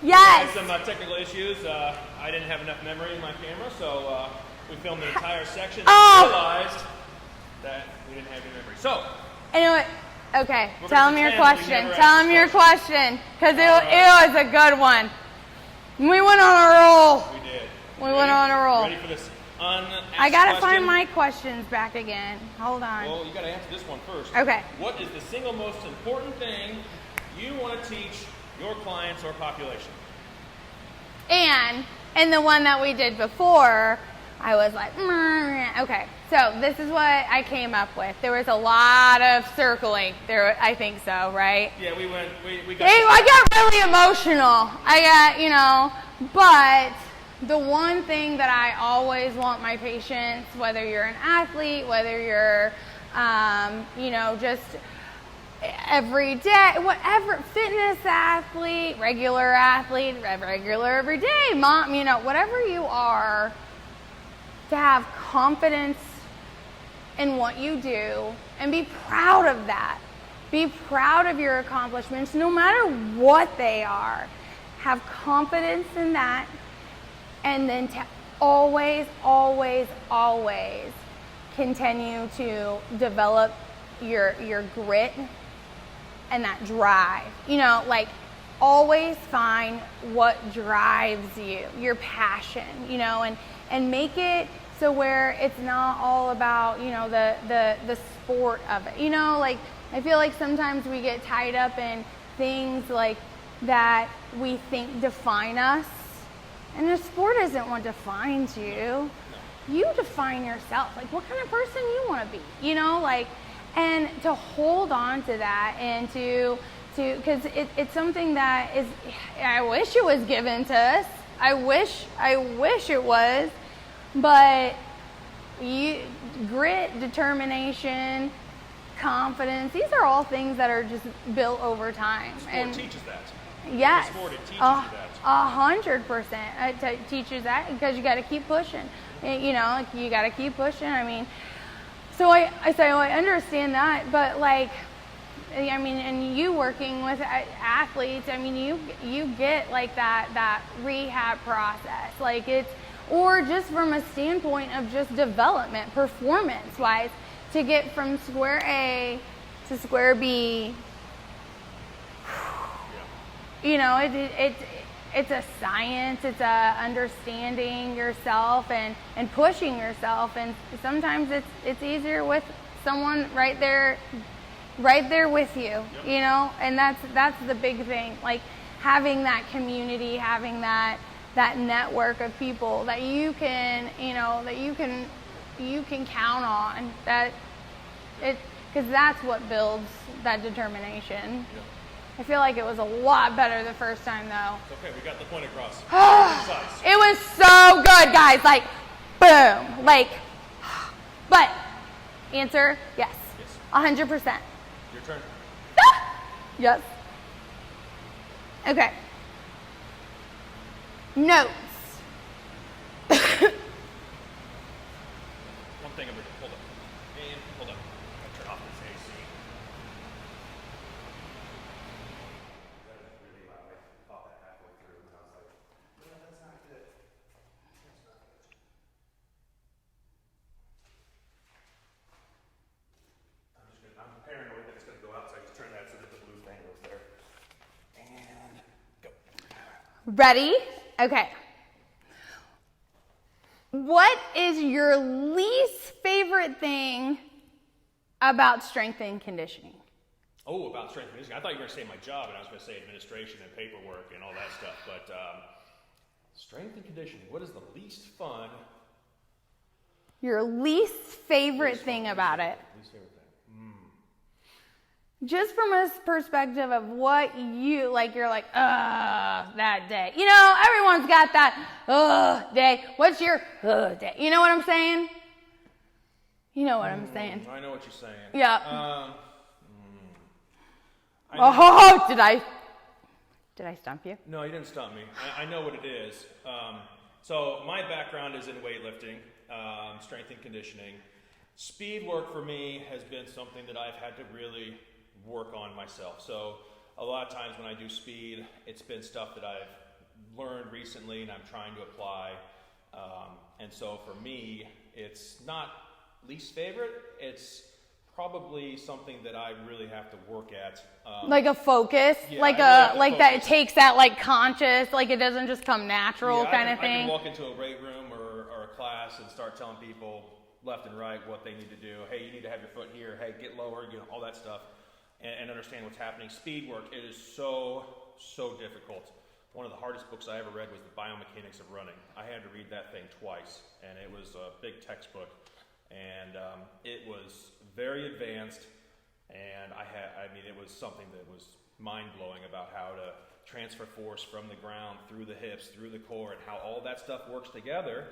[SPEAKER 1] Yes.
[SPEAKER 2] We had some technical issues. I didn't have enough memory in my camera, so we filmed the entire section and realized that we didn't have any memory. So.
[SPEAKER 1] Anyway, okay. Tell him your question. Tell him your question. Because it was a good one. We went on a roll.
[SPEAKER 2] We did.
[SPEAKER 1] We went on a roll.
[SPEAKER 2] Ready for this unasked
[SPEAKER 1] I got to
[SPEAKER 2] question?
[SPEAKER 1] find my questions back again. Hold on.
[SPEAKER 2] Well, you got to answer this one first.
[SPEAKER 1] Okay.
[SPEAKER 2] What is the single most important thing you want to teach your clients or population?
[SPEAKER 1] And in the one that we did before, I was like, okay. So this is what I came up with. There was a lot of circling there. I think so, right?
[SPEAKER 2] Yeah, we got.
[SPEAKER 1] I got really emotional. But the one thing that I always want my patients, whether you're an athlete, whether you're, just every day, whatever, fitness athlete, regular everyday mom, whatever you are, to have confidence in what you do and be proud of that. Be proud of your accomplishments, no matter what they are. Have confidence in that, and then to always, always, always continue to develop your grit and that drive. Always find what drives you, your passion, and make it so where it's not all about, the sport of it. I feel like sometimes we get tied up in things like that we think define us. And the sport isn't what defines you.
[SPEAKER 2] No.
[SPEAKER 1] You define yourself. What kind of person you want to be, and to hold on to that and because it's something that is, I wish it was given to us. I wish it was, but grit, determination, confidence, these are all things that are just built over time.
[SPEAKER 2] Sport teaches that.
[SPEAKER 1] Yes.
[SPEAKER 2] The sport, it teaches you that.
[SPEAKER 1] 100%. It teaches that because you got to keep pushing. You got to keep pushing. So I understand that, but and you working with athletes, you get that rehab process, or just from a standpoint of just development, performance wise, to get from square A to square B. It's a science. It's a understanding yourself and pushing yourself. And sometimes it's easier with someone right there with you.
[SPEAKER 2] Yep.
[SPEAKER 1] And that's the big thing. Having that community, having that network of people that you can count on. Because that's what builds that determination.
[SPEAKER 2] Yep.
[SPEAKER 1] I feel like it was a lot better the first time, though.
[SPEAKER 2] It's okay, we got the point across.
[SPEAKER 1] It was so good, guys. Boom. But answer, yes. 100%.
[SPEAKER 2] Your turn.
[SPEAKER 1] Yes. Okay. Notes.
[SPEAKER 2] One thing I'm going to hold up. And hold up. I'll turn off this AC. That was really loud. I thought that halfway through, and I was like, no, that's not good. That's not good. I'm paranoid that it's going to go out, so I just turn that so that the blue thing goes there. And go.
[SPEAKER 1] Ready? Okay. What is your least favorite thing about strength and conditioning?
[SPEAKER 2] Oh, about strength and conditioning. I thought you were going to say my job, and I was going to say administration and paperwork and all that stuff. But strength and conditioning, what is the least fun?
[SPEAKER 1] Your least favorite thing about it?
[SPEAKER 2] Least favorite thing.
[SPEAKER 1] Just from a perspective of what you, you're that day. Everyone's got that, day. What's your, day? You know what I'm saying? You know what I'm saying.
[SPEAKER 2] I know what you're saying.
[SPEAKER 1] Yeah. Did I stump you?
[SPEAKER 2] No, you didn't stump me. I know what it is. So my background is in weightlifting, strength and conditioning. Speed work for me has been something that I've had to really work on myself. So a lot of times when I do speed, it's been stuff that I've learned recently and I'm trying to apply. And so for me, it's not least favorite. It's probably something that I really have to work at.
[SPEAKER 1] Like a focus,
[SPEAKER 2] Yeah,
[SPEAKER 1] like that it takes that like conscious, like it doesn't just come natural kind of thing.
[SPEAKER 2] I can walk into a weight room or a class and start telling people left and right what they need to do. Hey, you need to have your foot here. Hey, get lower, all that stuff, and understand what's happening. Speed work, it is so difficult. One of the hardest books I ever read was The Biomechanics of Running. I had to read that thing twice, and it was a big textbook, and it was very advanced, and it was something that was mind-blowing about how to transfer force from the ground through the hips, through the core, and how all that stuff works together.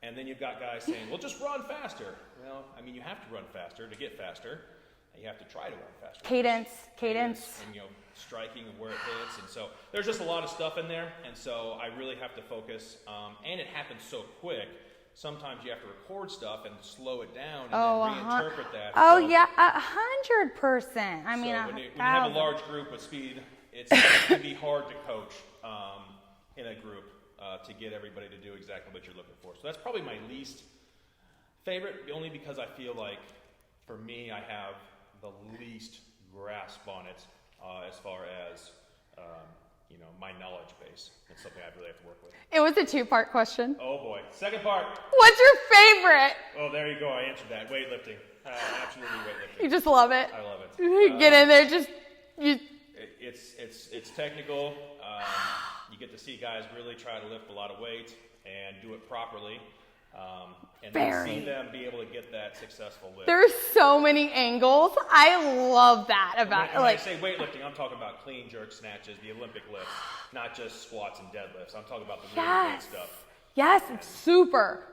[SPEAKER 2] And then you've got guys saying, well, just run faster. Well, you have to run faster to get faster. You have to try to run faster.
[SPEAKER 1] Cadence.
[SPEAKER 2] And, striking and where it hits. And so there's just a lot of stuff in there. And so I really have to focus. And it happens so quick. Sometimes you have to record stuff and slow it down and then reinterpret that.
[SPEAKER 1] Oh,
[SPEAKER 2] so,
[SPEAKER 1] yeah, 100%.
[SPEAKER 2] When you have a large group with speed, it can be hard to coach in a group to get everybody to do exactly what you're looking for. So that's probably my least favorite, only because I feel like, for me, I have the least grasp on it as far as my knowledge base. It's something I really have to work with.
[SPEAKER 1] It was a 2-part question.
[SPEAKER 2] Oh boy. Second part.
[SPEAKER 1] What's your favorite?
[SPEAKER 2] Oh, there you go. I answered that. Weightlifting. Absolutely weightlifting.
[SPEAKER 1] You just love it.
[SPEAKER 2] I love it.
[SPEAKER 1] Get in there,
[SPEAKER 2] It's technical. You get to see guys really try to lift a lot of weight and do it properly. And then see them be able to get that successful lift.
[SPEAKER 1] There's so many angles. I love that about it.
[SPEAKER 2] When I say weightlifting, I'm talking about clean jerk snatches, the Olympic lifts, not just squats and deadlifts. I'm talking about the really good stuff.
[SPEAKER 1] Yes, it's super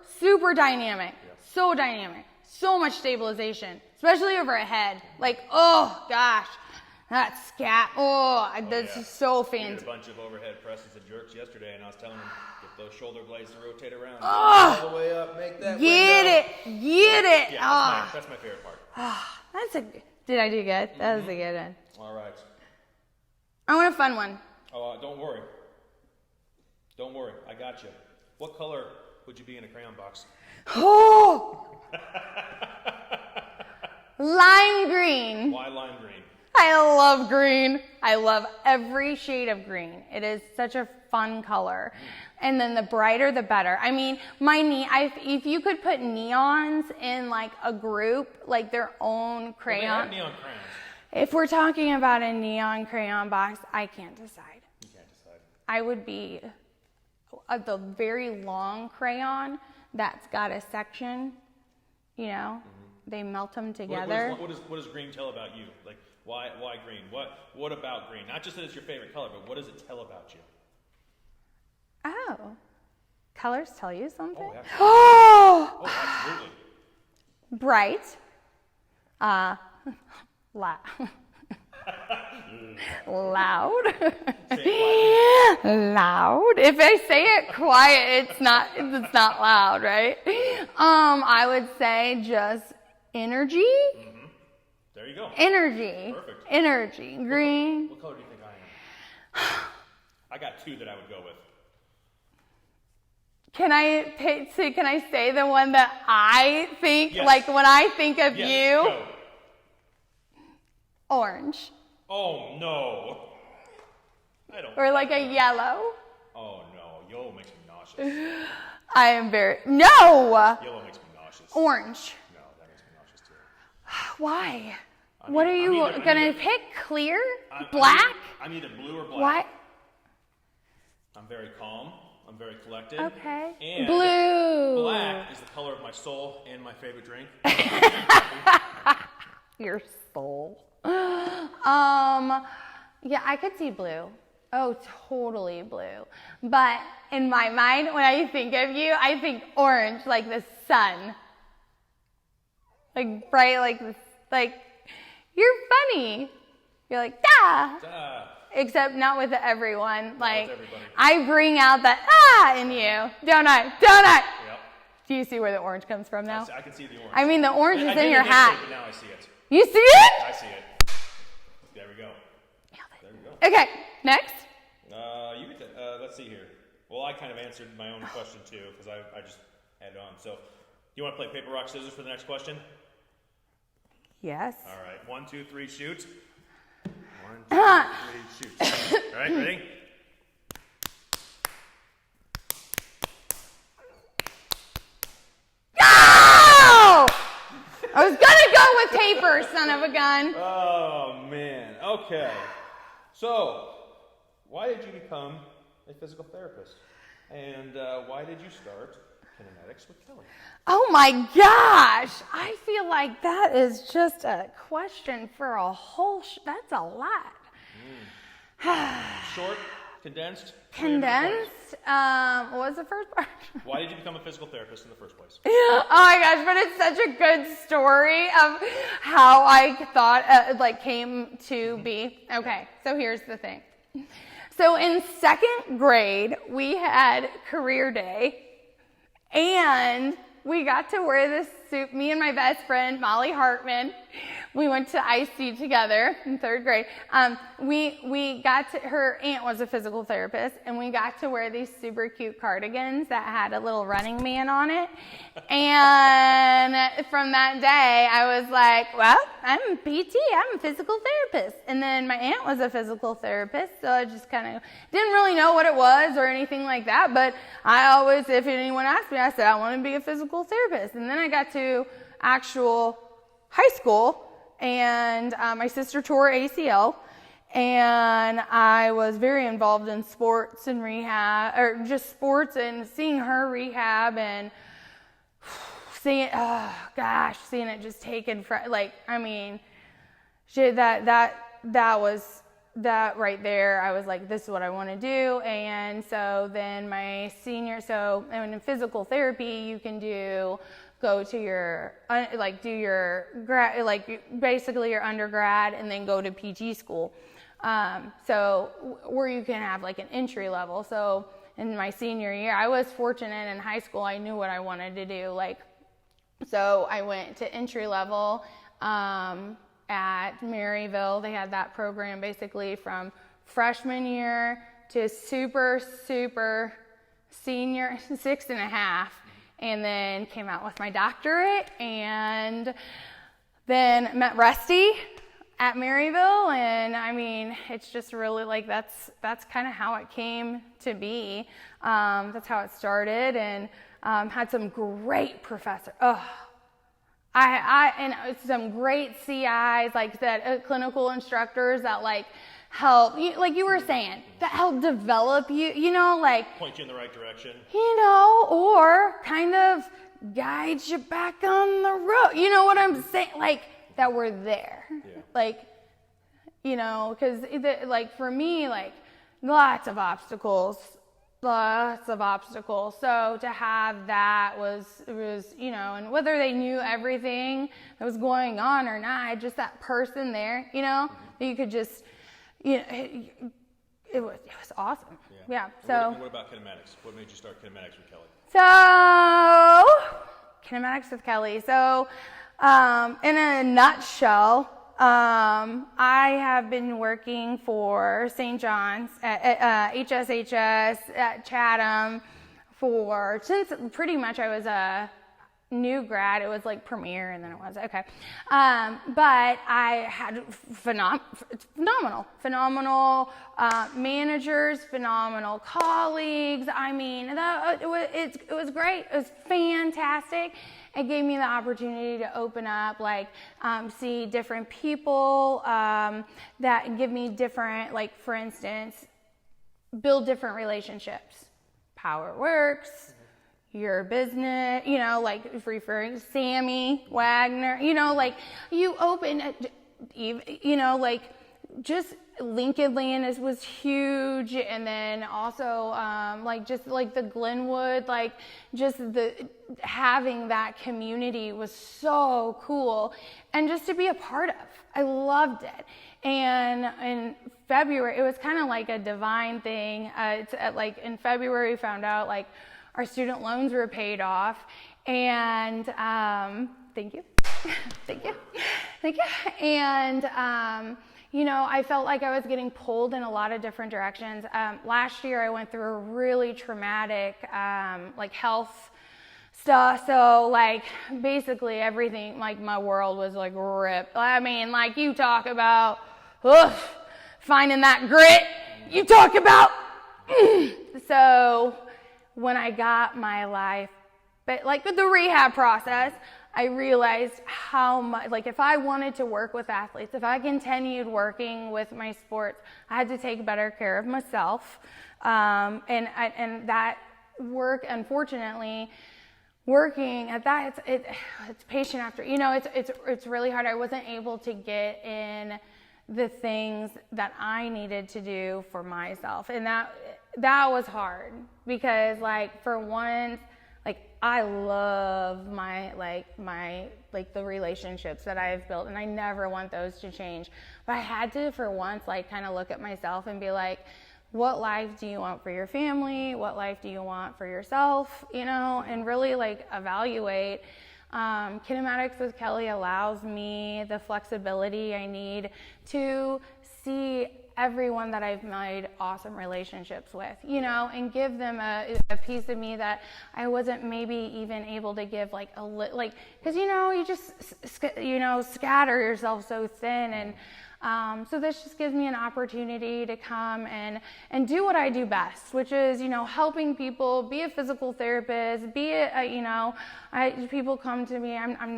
[SPEAKER 1] dynamic. Yeah. So dynamic. So much stabilization, especially over a head. Like, oh gosh, that scat. That's so fantastic.
[SPEAKER 2] We did a bunch of overhead presses and jerks yesterday, and I was telling them, get those shoulder blades to rotate around.
[SPEAKER 1] All
[SPEAKER 2] the way up, make that
[SPEAKER 1] Get it.
[SPEAKER 2] Yeah, that's my favorite part.
[SPEAKER 1] Did I do good? That was a good one.
[SPEAKER 2] All right.
[SPEAKER 1] I want a fun one.
[SPEAKER 2] Oh, don't worry. Don't worry, I got you. What color would you be in a crayon box?
[SPEAKER 1] Oh! Lime green.
[SPEAKER 2] Why lime green?
[SPEAKER 1] I love green. I love every shade of green. It is such a fun color. And then the brighter, the better. If you could put neons in like a group, like their own crayon.
[SPEAKER 2] Well, they have neon crayons.
[SPEAKER 1] If we're talking about a neon crayon box, I can't decide.
[SPEAKER 2] You can't decide.
[SPEAKER 1] I would be the very long crayon that's got a section, they melt them together.
[SPEAKER 2] What does green tell about you? Like, why green? What about green? Not just that it's your favorite color, but what does it tell about you?
[SPEAKER 1] Oh, colors tell you something?
[SPEAKER 2] Oh, absolutely.
[SPEAKER 1] Oh,
[SPEAKER 2] absolutely.
[SPEAKER 1] Bright. Loud. Loud. If I say it quiet, it's not loud, right? I would say just energy.
[SPEAKER 2] Mm-hmm. There you go.
[SPEAKER 1] Energy.
[SPEAKER 2] Perfect.
[SPEAKER 1] Energy. Green.
[SPEAKER 2] What color do you think I am? I got 2 that I would go with.
[SPEAKER 1] Can I say the one that I think,
[SPEAKER 2] yes.
[SPEAKER 1] like when I think of
[SPEAKER 2] yes,
[SPEAKER 1] you?
[SPEAKER 2] Go.
[SPEAKER 1] Orange.
[SPEAKER 2] Oh, no. I don't.
[SPEAKER 1] Or like a yellow.
[SPEAKER 2] Oh, no. Yellow makes me nauseous.
[SPEAKER 1] I am very... No!
[SPEAKER 2] Yellow makes me nauseous.
[SPEAKER 1] Orange.
[SPEAKER 2] No, that makes me nauseous too.
[SPEAKER 1] Why? What are you going to pick? Clear? Black?
[SPEAKER 2] I'm either blue or black.
[SPEAKER 1] What?
[SPEAKER 2] I'm very calm. I'm very collected.
[SPEAKER 1] Okay.
[SPEAKER 2] And
[SPEAKER 1] blue.
[SPEAKER 2] Black is the color of my soul and my favorite drink.
[SPEAKER 1] Your soul. Yeah, I could see blue. Oh, totally blue. But in my mind, when I think of you, I think orange, like the sun. Like bright, like this, like, you're funny. You're like, da.
[SPEAKER 2] Duh.
[SPEAKER 1] Except not with everyone. Like,
[SPEAKER 2] with everybody.
[SPEAKER 1] I bring out that in you. Don't I?
[SPEAKER 2] Yep.
[SPEAKER 1] Do you see where the orange comes from now?
[SPEAKER 2] I can see the orange.
[SPEAKER 1] I mean, the orange is
[SPEAKER 2] I
[SPEAKER 1] in your hat.
[SPEAKER 2] But now I see it.
[SPEAKER 1] You see it?
[SPEAKER 2] I see it. There we go.
[SPEAKER 1] Nailed it.
[SPEAKER 2] There we go.
[SPEAKER 1] Okay, next.
[SPEAKER 2] Let's see here. Well, I kind of answered my own question too because I just added on. So, you want to play paper, rock, scissors for the next question?
[SPEAKER 1] Yes.
[SPEAKER 2] All right. 1, 2, 3, shoot. 1, 2, 3, shoot. All right, ready?
[SPEAKER 1] Go! I was gonna go with paper, son of a gun.
[SPEAKER 2] Oh man. Okay. So, why did you become a physical therapist? And why did you start Kinematics with Kelly?
[SPEAKER 1] Oh my gosh! I feel like that is just a question for a whole. That's a lot.
[SPEAKER 2] Short, condensed.
[SPEAKER 1] Condensed. What was the first part?
[SPEAKER 2] Why did you become a physical therapist in the first place?
[SPEAKER 1] Oh my gosh! But it's such a good story of how I thought came to be. Okay, so here's the thing. So in second grade, we had career day, and we got to wear this suit. Me and my best friend, Molly Hartman, we went to IC together in third grade. We got to, her aunt was a physical therapist, and we got to wear these super cute cardigans that had a little running man on it. And from that day, I was like, well, I'm a PT, I'm a physical therapist. And then my aunt was a physical therapist, so I just kind of didn't really know what it was or anything like that. But I always, if anyone asked me, I said, I want to be a physical therapist. And then I got to actual high school, and my sister tore ACL, and I was very involved in sports and rehab, or just sports, and seeing her rehab and seeing it just taken that was that right there. I was like, this is what I want to do. And so then my senior, in physical therapy, you can go to your, do your grad, basically your undergrad, and then go to PG school. So where you can have an entry level. So in my senior year, I was fortunate in high school. I knew what I wanted to do. So I went to entry level, at Maryville. They had that program basically from freshman year to super senior, 6.5. And then came out with my doctorate, and then met Rusty at Maryville, and I mean, it's just really that's kind of how it came to be. That's how it started, and had some great professors. And some great CIs, clinical instructors that help you, you were saying, that help develop you,
[SPEAKER 2] point you in the right direction,
[SPEAKER 1] or kind of guide you back on the road. You know what I'm saying? That we're there. Yeah. Because for me, lots of obstacles. So to have that was, and whether they knew everything that was going on or not, just that person there, that you could just, it was awesome. Yeah. So
[SPEAKER 2] what about Kinematics? What made you start Kinematics with Kelly?
[SPEAKER 1] So Kinematics with Kelly. So in a nutshell, I have been working for St. John's at HSHS at Chatham since pretty much I was a new grad. It was premier, and then it was okay. But I had phenomenal managers, phenomenal colleagues. I mean, it was great. It was fantastic. It gave me the opportunity to open up, see different people that give me different, for instance, build different relationships. Power Works, your business, referring Sammy Wagner, you open, just Lincoln Land was huge, and then also the Glenwood, having that community was so cool, and just to be a part of. I loved it. And in February, it was kind of like a divine thing. In February, we found out our student loans were paid off, and thank you. And I felt like I was getting pulled in a lot of different directions. Last year I went through a really traumatic, health stuff. So basically everything, my world was ripped. I mean, you talk about, finding that grit, you talk about, So when I got my life, but with the rehab process, I realized how much, if I wanted to work with athletes, if I continued working with my sports, I had to take better care of myself. And that work, unfortunately, working at that, it's patient after, it's really hard. I wasn't able to get in the things that I needed to do for myself. And that was hard because for once, I love the relationships that I've built, and I never want those to change. But I had to, for once, kind of look at myself and be what life do you want for your family? What life do you want for yourself? And really evaluate. Kinematics with Kelly allows me the flexibility I need to see everyone that I've made awesome relationships with, and give them a piece of me that I wasn't maybe even able to give because you just scatter yourself so thin, and so this just gives me an opportunity to come and do what I do best, which is helping people, be a physical therapist, people come to me, I'm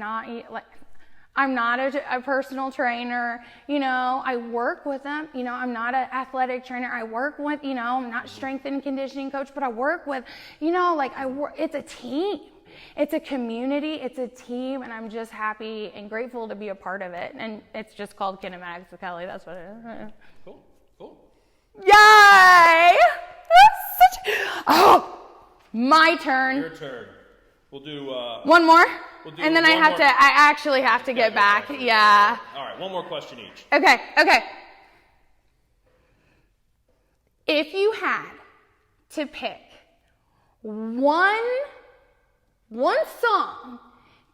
[SPEAKER 1] not a personal trainer, I work with them, I'm not an athletic trainer, I work with, I'm not strength and conditioning coach, but I work with, it's a team, it's a community, it's a team, and I'm just happy and grateful to be a part of it, and it's just called Kinematics with Kelly, that's what it is.
[SPEAKER 2] Cool.
[SPEAKER 1] Yay! My turn.
[SPEAKER 2] Your turn. We'll do
[SPEAKER 1] one more,
[SPEAKER 2] and
[SPEAKER 1] then I actually have to get back. Yeah.
[SPEAKER 2] All right, one more question each.
[SPEAKER 1] Okay. If you had to pick one song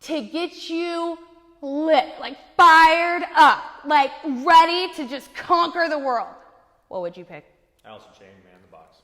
[SPEAKER 1] to get you lit, fired up, ready to just conquer the world, what would you pick?
[SPEAKER 2] Alice in Chains, Man in the Box.